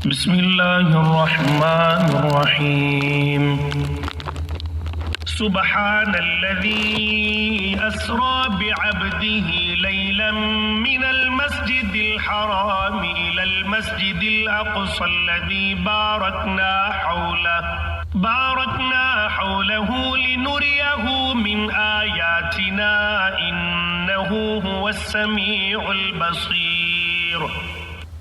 بسم الله الرحمن الرحيم. سبحان الذي أسرى بعبده ليلا من المسجد الحرام إلى المسجد الأقصى الذي باركنا حوله لنريه من آياتنا إنه هو السميع البصير.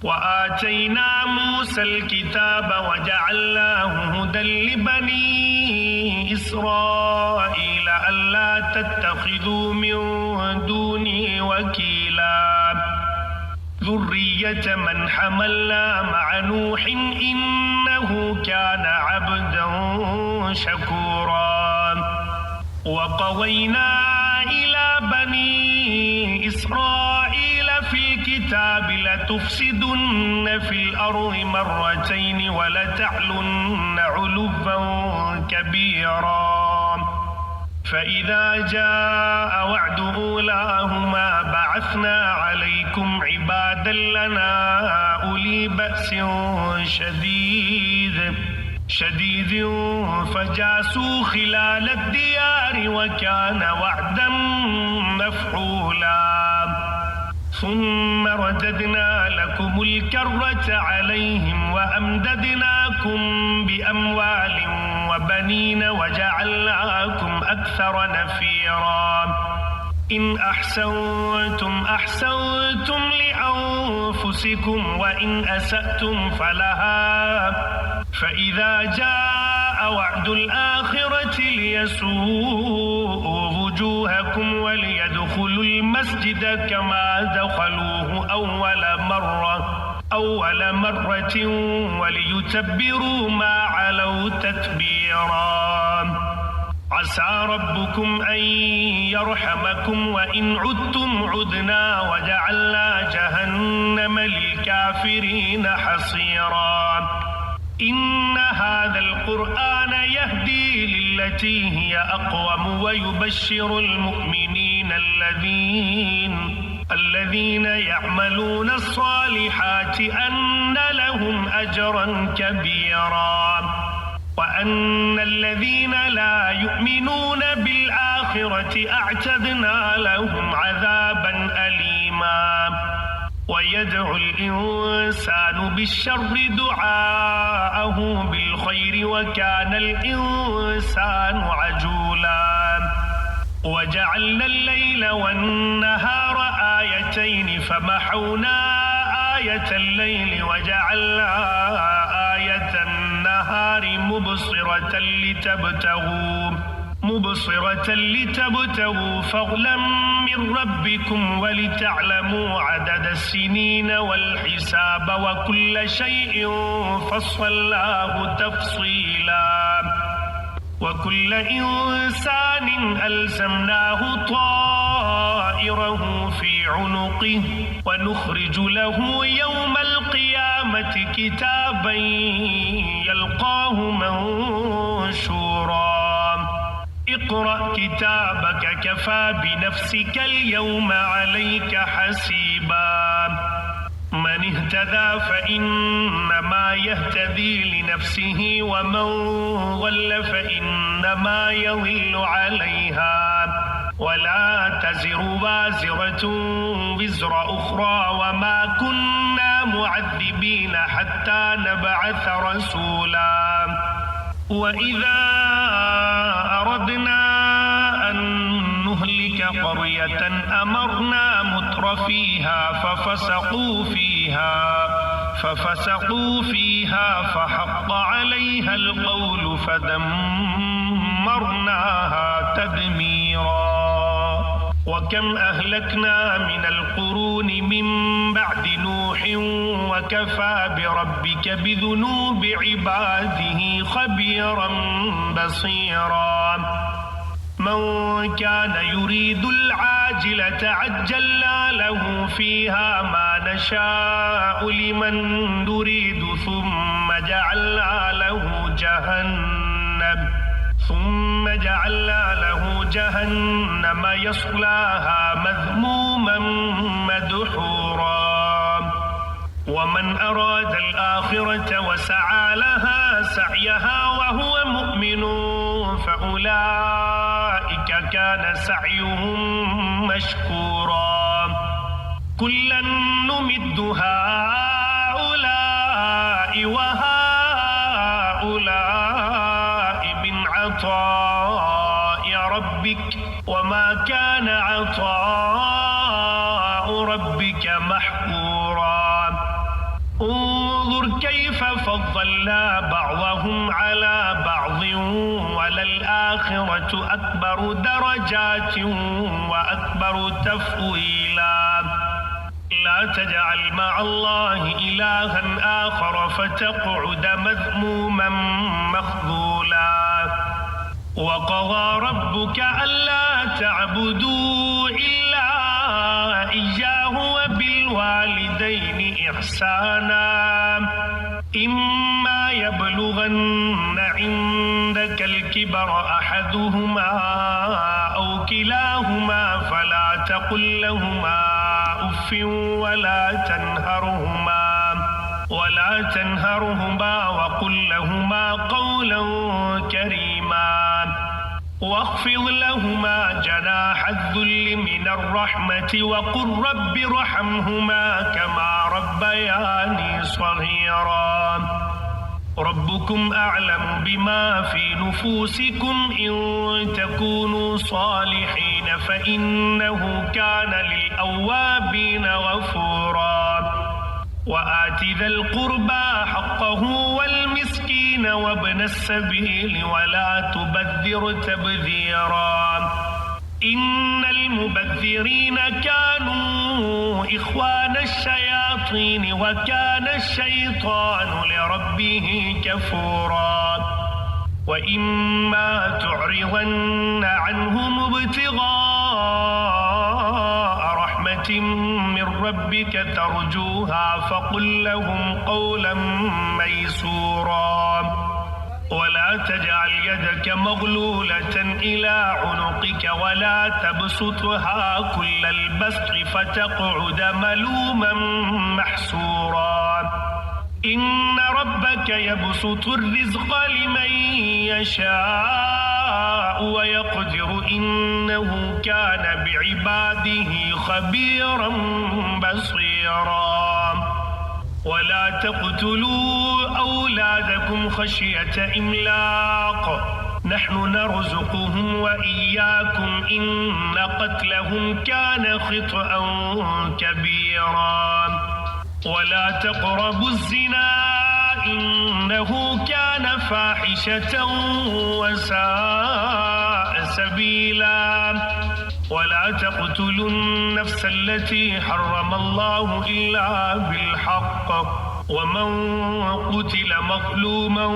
وآتينا موسى الكتاب وجعلناه هدى لبني إسرائيل ألا تتخذوا من دوني وكيلا ذرية من حملنا مع نوح إنه كان عبدا شكورا. وقضينا إلى بني إسرائيل في الكتاب لتفسدن في الأرض مرتين ولتعلن علوا كبيرا. فإذا جاء وعد أولاهما بعثنا عليكم عبادا لنا أولي بأس شديد فجاسوا خلال الديار وكان وعدا مفعولا. ثم رددنا لكم الكرة عليهم وأمددناكم بأموال وبنين وجعلناكم أكثر نفيرا. إن أحسنتم أحسنتم لأنفسكم وإن أسأتم فلها. فإذا جاء وعد الآخرة ليسوءوا وجوهكم وليدخلوا المسجد كما دخلوه أول مرة وليتبروا ما علوا تتبيرا. عسى ربكم أن يرحمكم وإن عدتم عدنا وجعلنا جهنم للكافرين حصيرا. إن هذا القرآن يهدي للتي هي أقوم ويبشر المؤمنين الذين يعملون الصالحات أن لهم أجرا كبيرا وأن الذين لا يؤمنون بالآخرة أعتدنا لهم عذابا أليما. ويدعو الإنسان بالشر دعاءه بالخير وكان الإنسان عجولا. وجعلنا الليل والنهار آيتين فمحونا آية الليل وجعلنا آية النهار مبصرة لتبتغوا فضلا من ربكم ولتعلموا عدد السنين والحساب وكل شيء فصلناه تفصيلا. وكل إنسان ألزمناه طائره في عنقه ونخرج له يوم القيامة كتابا يلقاه منشورا. اقرأ كتابك كفى بنفسك اليوم عليك حسيبا. من اهتدى فإنما يهتدي لنفسه ومن ضل فإنما يضل عليها ولا تزر وازرة وزر أخرى وما كنا معذبين حتى نبعث رسولا. وإذا أردنا أن نهلك قرية أمرنا مترفيها ففسقوا فيها فحق عليها القول فدمرناها تدميرا. وكم أهلكنا من القرون من بعد نوح وكفى بربك بذنوب عباده خبيرا بصيرا. من كان يريد العاجلة عجلنا له فيها ما نشاء لمن نريد ثم جعلنا له جهنم يصلاها مذموما مدحورا. ومن أراد الآخرة وسعى لها سعيها وهو مؤمن فأولئك كان سعيهم مشكورا كلا نمد هؤلاء وهؤلاء من عطاء ربك وما كان عطاء ربك محظورا انظر كيف فضلنا بعضهم على بعض وللآخرة أكبر درجات وأكبر تفضيلا لا تجعل مع الله إلها آخر فتقعد مذموما مخذولا وقضى ربك ألا تعبدوا إلا إياه وبالوالدين إحسانا إما يبلغن عندك الكبر أحدهما أو كلاهما فلا تقل لهما أف ولا تنهرهما وقل لهما قولا كريما واخفض لهما جناح الذل من الرحمة وقل رب ارحمهما كما ربياني صغيرا ربكم أعلم بما في نفوسكم إن تكونوا صالحين فإنه كان للأوابين غفورا وآت ذا القربى حقه والمسكين وابن السبيل ولا تبذر تبذيرا إن المبذرين كانوا إخوان الشياطين وكان الشيطان لربه كفورا وإما تعرضن عنهم ابتغاء رحمة من ربك ترجوها فقل لهم قولا ميسورا ولا تجعل يدك مغلولة إلى عنقك ولا تبسطها كل البسط فتقعد ملوما محسورا إن ربك يبسط الرزق لمن يشاء ويقدر إنه كان بعباده خبيرا بصيرا ولا تقتلوا أولادكم خشية إملاق نحن نرزقهم وإياكم إن قتلهم كان خطأ كبيرا ولا تقربوا الزنا إنه كان فاحشة وساء سبيلا ولا تقتلوا النفس التي حرم الله إلا بالحق ومن قتل مظلوما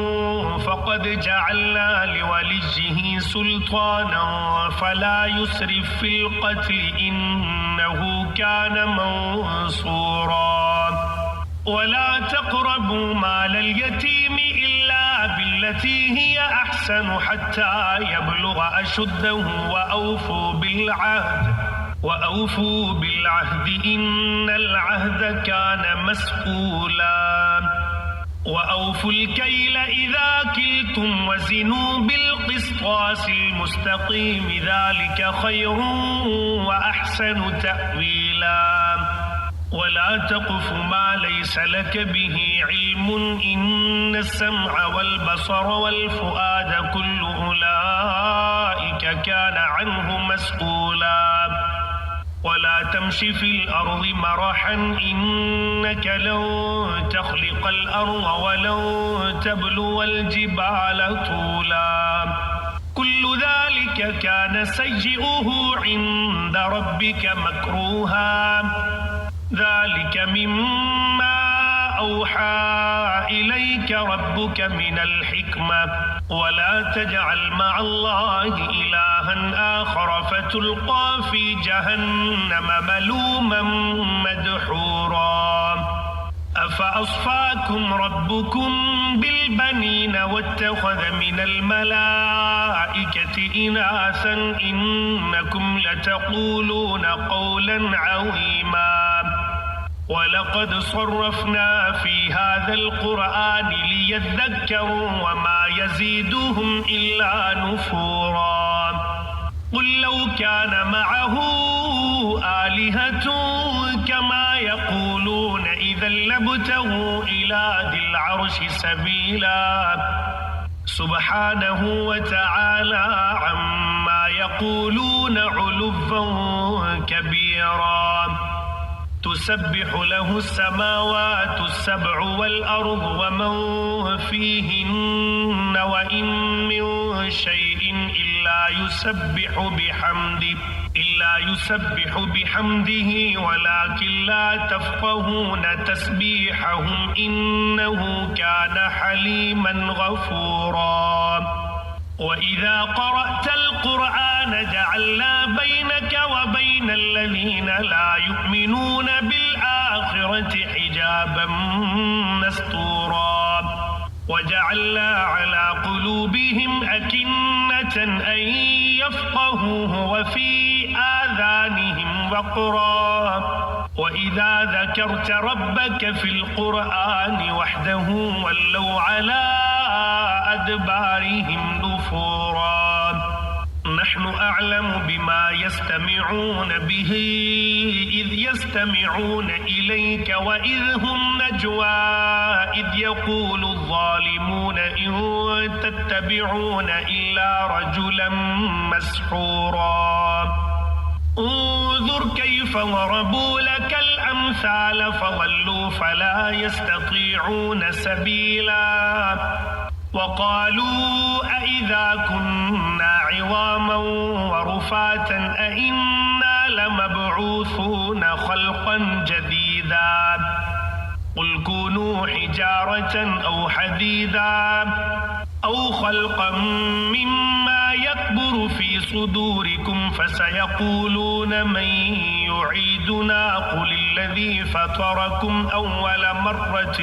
فقد جعلنا لوليه سلطانا فلا يسرف في القتل إنه كان منصورا ولا تقربوا مال اليتيم إلا بالتي هي أحسن حتى يبلغ أشده وأوفوا بالعهد إن العهد كان مسؤولا وأوفوا الكيل إذا كلتم وزنوا بالقسطاس المستقيم ذلك خير وأحسن تأويلا ولا تقف ما ليس لك به علم إن السمع والبصر والفؤاد كل أولئك كان عنه مسؤولا ولا تمش في الأرض مرحا إنك لن تخلق الأرض ولن تبلو الجبال طولا كل ذلك كان سيئه عند ربك مكروها ذلك مما أوحى إليك ربك من الحكمة ولا تجعل مع الله إلها آخر فتلقى في جهنم ملوما مدحورا أفأصفاكم ربكم بالبنين واتخذ من الملائكة إناثا إنكم لتقولون قولا عظيما ولقد صرفنا في هذا القرآن ليذكروا وما يزيدهم إلا نفورا قل لو كان معه آلهة كما يقولون إذا لابتغوا إلى ذي العرش سبيلا سبحانه وتعالى عما يقولون علوا كبيرا تسبح له السماوات السبع والأرض ومن فيهن وإن من شيء إلا يسبح بحمده ولكن لا تفقهون تسبيحهم إنه كان حليما غفورا وإذا قرأت القرآن جعلنا بينك وبين الذين لا يؤمنون بالآخرة حجابا مستورا وجعلنا على قلوبهم أكنة أن يفقهوه وفي آذانهم وقرا وإذا ذكرت ربك في القرآن وحده ولوا على أدبارهم نفورا نحن أعلم بما يستمعون به إذ يستمعون إليك وإذ هم نجوى إذ يقول الظالمون إن تتبعون إلا رجلا مسحورا انظر كيف ضربوا لك الأمثال فضلوا فلا يستطيعون سبيلا وقالوا أإذا كنا عظاما ورفاتا أإنا لمبعوثون خلقا جديدا قل كونوا حجارة أو حديدا أو خلقا مما يكبر في صدوركم فسيقولون من يعيدنا قل الذي فطركم أول مرة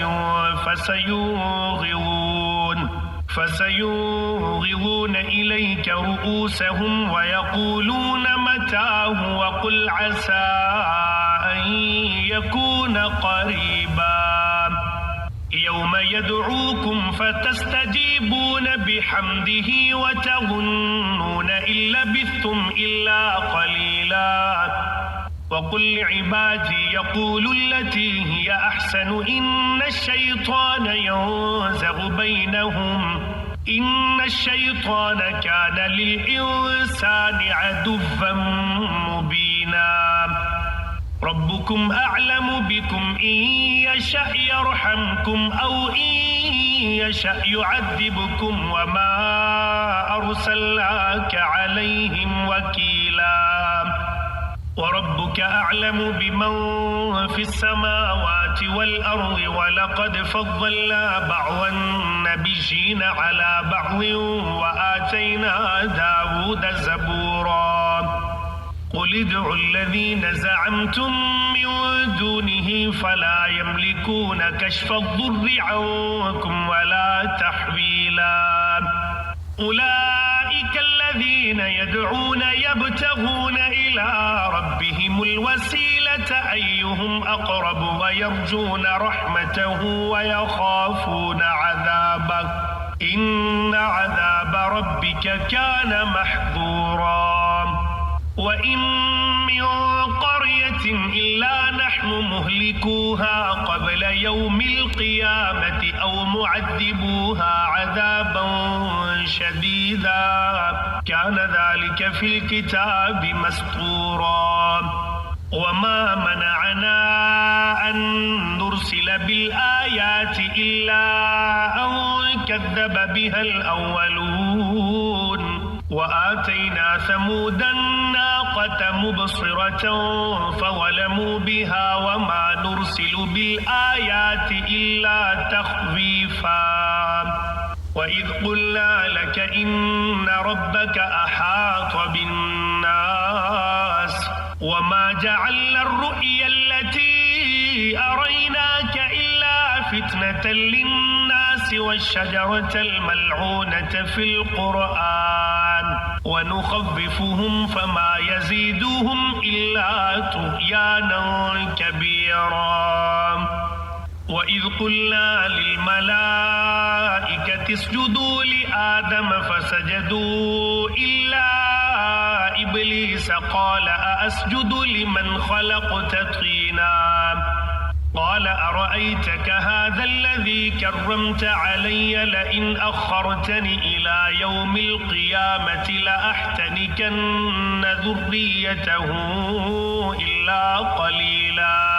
فسينغضون إليك رؤوسهم ويقولون متاه وقل عسى أن يكون قريبا يوم يدعوكم فتستجيبون بحمده وتظنون إن لبثتم إلا قليلا وقل لعبادي يقولوا التي هي أحسن إن الشيطان ينزغ بينهم إن الشيطان كان للإنسان عدوا مبينا ربكم أعلم بكم إن يشأ يرحمكم أو إن يشأ يعذبكم وما أرسلناك عليهم وكيلا وربك أعلم بمن في السماوات والأرض ولقد فضلنا بعض النبيين على بعض وآتينا داود زبورا قل ادعوا الذين زعمتم من دونه فلا يملكون كشف الضر عنكم ولا تحويلا أولئك الذين يدعون يبتغون إلى ربهم الوسيلة أيهم أقرب ويرجون رحمته ويخافون عذابه إن عذاب ربك كان محذورا وإن من قرية إلا نحن مهلكوها قبل يوم القيامة أو معذبوها عذابا شديدا كان ذلك في الكتاب مسطورا وما منعنا أن نرسل بالآيات إلا أن كذب بها الأولون وآتينا ثمود الناقة مبصرة فظلموا بها وما نرسل بالآيات إلا تخويفا وإذ قلنا لك إن ربك أحاط بالناس وما جعلنا الرؤيا التي أريناك إلا فتنة للناس والشجرة الملعونة في القرآن ونخففهم فما يزيدهم إلا طغيانا كبيرا نصيرا وإذ قلنا للملائكة اسجدوا لآدم فسجدوا إلا إبليس قال أأسجد لمن خلقت طينا قال أرأيتك هذا الذي كرمت علي لئن أخرتني إلى يوم القيامة لأحتنكن ذريته إلا قليلا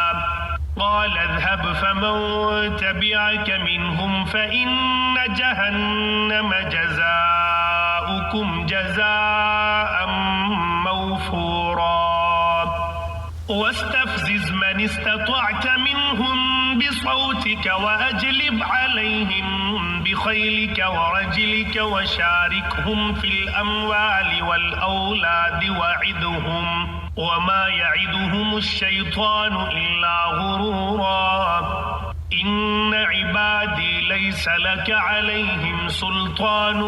قال اذهب فمن تبعك منهم فإن جهنم جزاؤكم جزاء موفورا واستفزز من استطعت منهم بصوتك وأجلب عليهم بخيلك ورجلك وشاركهم في الأموال والأولاد وعدهم وما يعدهم الشيطان إلا غرورا إن عبادي ليس لك عليهم سلطان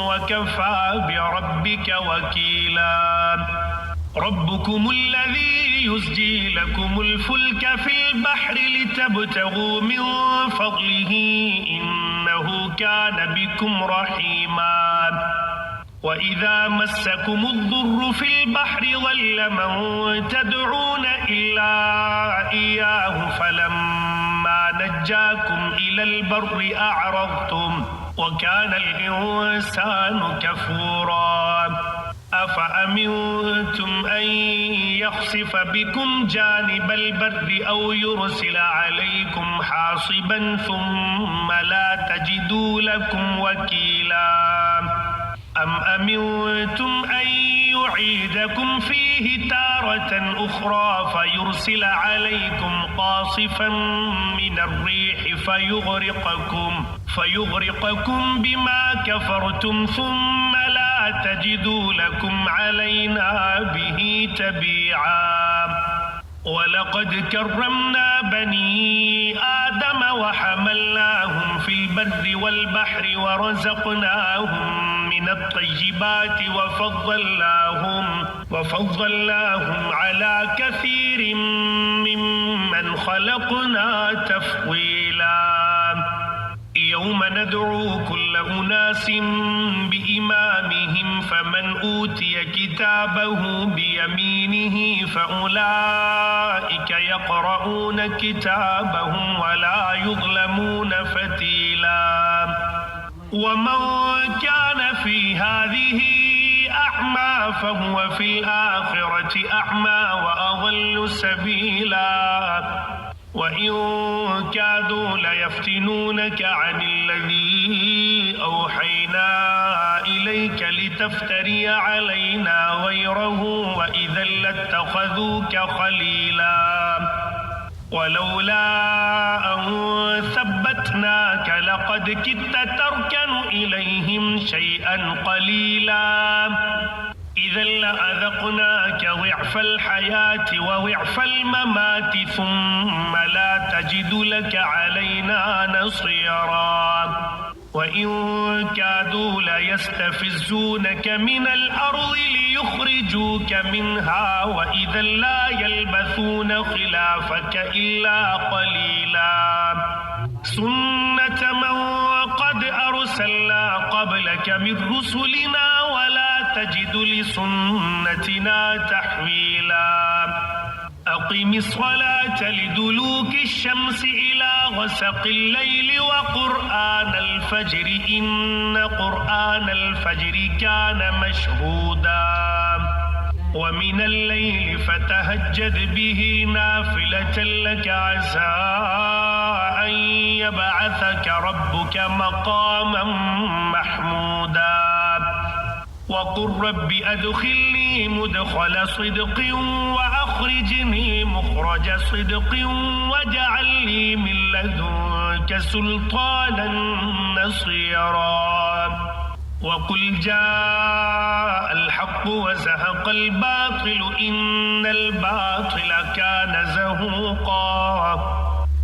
وكفى بربك وكيلا ربكم الذي يزجي لكم الفلك في البحر لتبتغوا من فضله إنه كان بكم رحيما وإذا مسكم الضر في البحر ضل من تدعون إلا إياه فلما نجاكم إلى البر أعرضتم وكان الإنسان كفورا أفأمنتم أن يخسف بكم جانب البر أو يرسل عليكم حاصبا ثم لا تجدوا لكم وكيلا أم أمنتم أن يعيدكم فيه تارة أخرى فيرسل عليكم قاصفا من الريح فيغرقكم بما كفرتم ثم لا تجدوا لكم علينا به تبيعا ولقد كرمنا بني آدم وحملناهم في البر والبحر ورزقناهم من الطيبات وفضلناهم على كثير ممن خلقنا تفضيلا يوم ندعو كل أناس بإمامهم فمن أوتي كتابه بيمينه فأولئك يقرؤون كتابهم ولا يظلمون فتيلا ومن كان في هذه أعمى فهو في الآخرة أعمى وأضل سبيلا وإن كادوا ليفتنونك عن الذي أوحينا إليك لتفتري علينا غيره وإذا لاتخذوك خليلا ولولا أن ثبتناك لقد كدت تركن إليهم شيئا قليلا إذا لأذقناك ضعف الحياة وضعف الممات ثم لا تجد لك علينا نصيرا وإن كادوا ليستفزونك من الأرض ليخرجوك منها وإذا لا يلبثون خلافك إلا قليلا سنة من قد أرسلنا قبلك من رسلنا ولا تجد لسنتنا تحويلا أقم الصلاة لدلوك الشمس إلى غسق الليل وقرآن الفجر إن قرآن الفجر كان مشهودا ومن الليل فتهجد به نافلة لك عسى أن يبعثك ربك مقاما محمودا وقل رب أدخلني مدخل صدق وأخرجني مخرج صدق واجعل لي من لدنك سلطانا نصيرا وقل جاء الحق وزهق الباطل إن الباطل كان زهوقا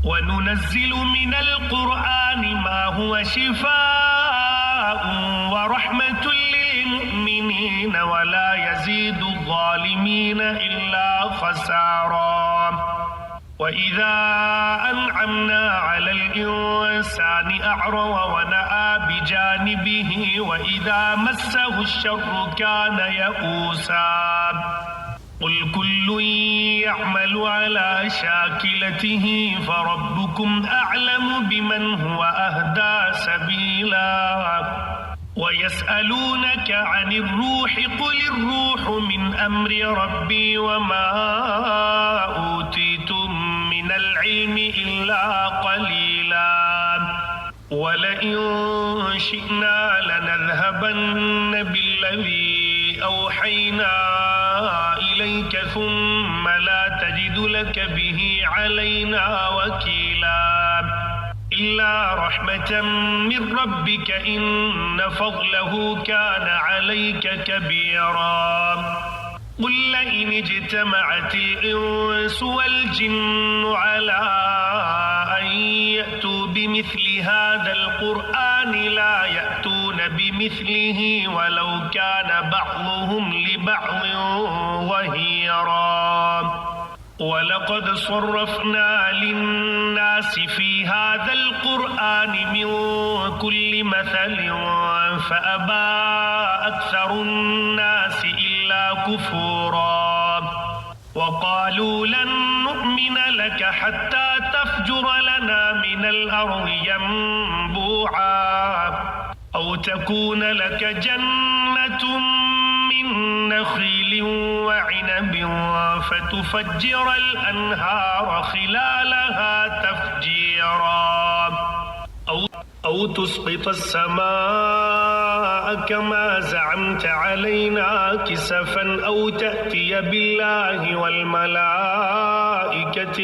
وننزل من القرآن ما هو شفاء ورحمة للمؤمنين ولا يزيد الظالمين إلا خسارا وإذا أنعمنا على الإنسان أعرض ونأى بجانبه وإذا مسه الشر كان يئوسا قل كل يعمل على شاكلته فربكم أعلم بمن هو أهدى سبيلا ويسألونك عن الروح قل الروح من أمر ربي وما أوتيتم من العلم إلا قليلا ولئن شئنا لنذهبن بالذي أوحينا إليك ثم لا تجد لك به علينا وكيلا إلا رحمة من ربك إن فضله كان عليك كبيرا قل لئن اجتمعت الإنس والجن على أن يأتوا بمثل هذا القرآن لا يأتون بمثله ولو كان بعضهم لبعض ظهيرا ولقد صرفنا للناس في هذا القرآن من كل مثل فأبى أكثر الناس إلا كفورا وقالوا لن نؤمن لك حتى تفجر لنا من الأرض ينبوعا أو تكون لك جنة من نخيل وعنب فتفجر الأنهار خلالها تفجيرا أو تسقط السماء كما زعمت علينا كسفا أو تأتي بالله والملائكة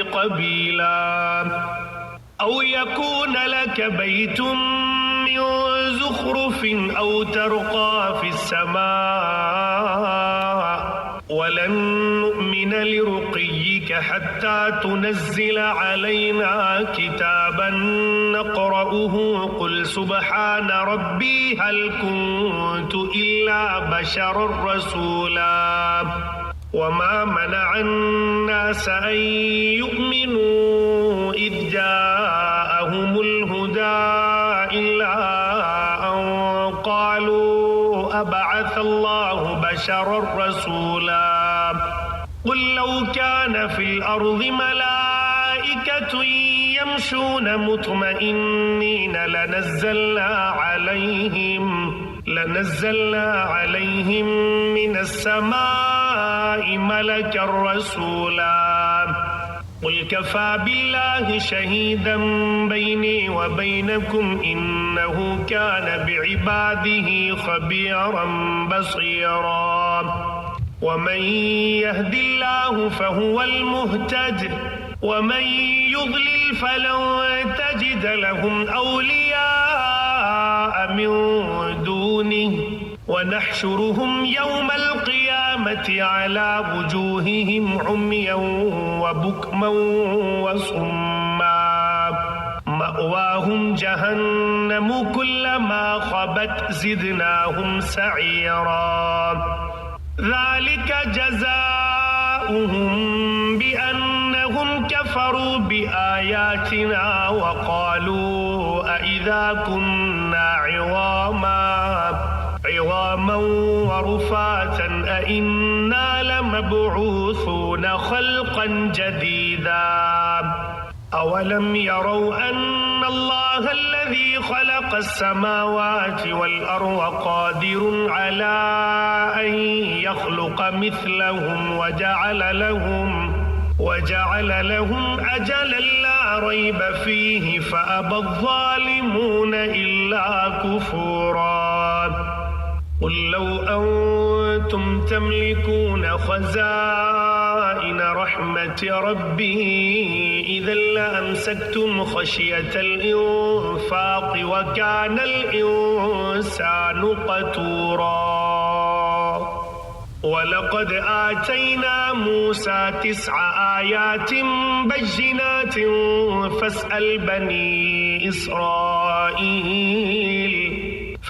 قبيلا أو يكون لك بيت من زخرف أو ترقى في السماء ولن نؤمن لرقيك حتى تنزل علينا كتابا نقرأه قل سبحان ربي هل كنت إلا بشرا رسولا وما منع الناس أن يؤمنوا إذ جاءهم الهدى إلا أن قالوا أبعث الله بشرا رسولا قل لو كان في الأرض ملائكة يمشون مطمئنين لنزلنا عليهم من السماء ملكا رسولا قل كفى بالله شهيدا بيني وبينكم إنه كان بعباده خبيرا بصيرا ومن يهد الله فهو المهتد ومن يضلل فلن تجد لهم أولياء من دونه ونحشرهم يوم القيامة على وجوههم عميا وبكما وصما مأواهم جهنم كلما خبت زدناهم سعيرا ذلك جزاؤهم بأنهم كفروا بآياتنا وقالوا أإذا كنا عظاما ورفاتا أإنا لمبعوثون خلقا جديدا أولم يروا أن الله الذي خلق السماوات والأرض قادر على أن يخلق مثلهم وجعل لهم أجلا لا ريب فيه فأبى الظالمون إلا كفورا قل لو أنتم تملكون خزائن رحمة ربي إذا لأمسكتم خشية الإنفاق وكان الإنسان قتورا ولقد آتينا موسى 9 آيات بينات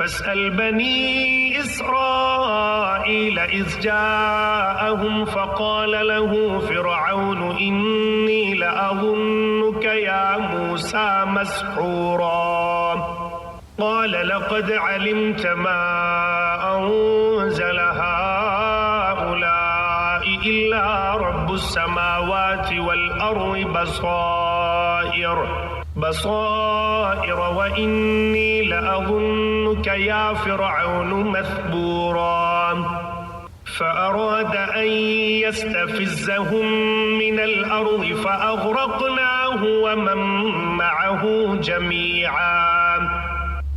فاسأل بني بني إسرائيل إذ جاءهم فقال له فرعون إني لأظنك يا موسى مسحورا قال لقد علمت ما أنزل هؤلاء إلا رب السماوات والأرض بصائر وإني لأظنك يا فرعون مثبورا فأراد أن يستفزهم من الأرض فأغرقناه ومن معه جميعا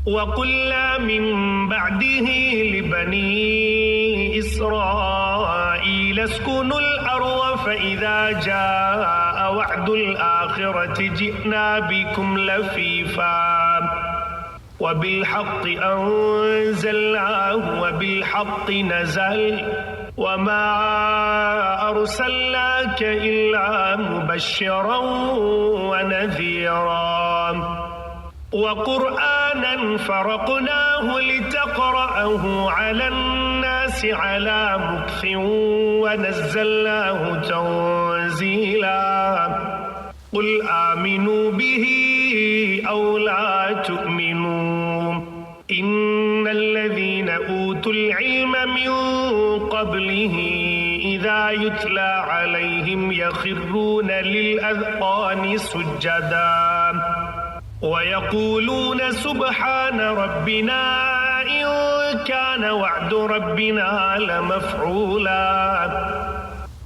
وقلنا من بعده لبني إسرائيل اسكنوا الأرض فإذا جاء وعد الآخرة جئنا بكم لفيفا وبالحق أنزلناه وبالحق نزل وما أرسلناك إلا مبشرا ونذيرا وقرآنا فرقناه لتقرأه على الناس على مكث ونزلناه تنزيلا قل آمنوا به أو لا تؤمنوا إن الذين أوتوا العلم من قبله إذا يتلى عليهم يخرون للأذقان سجدا ويقولون سبحان ربنا إن كان وعد ربنا لمفعولا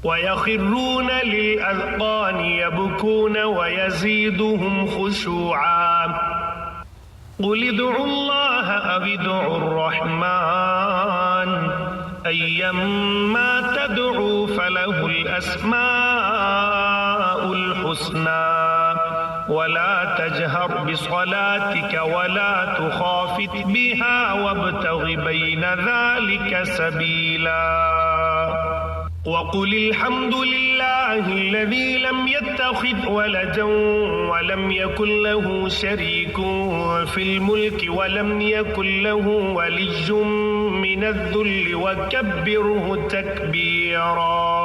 ويخرون للأذقان يبكون ويزيدهم خشوعا قل ادعوا الله أو ادعوا الرحمن أيما تدعوا فله الأسماء الحسنى ولا تجهر بصلاتك ولا تخافت بها وابتغ بين ذلك سبيلا وقل الحمد لله الذي لم يتخذ ولدا ولم يكن له شريك في الملك ولم يكن له ولي من الذل وكبره تكبيرا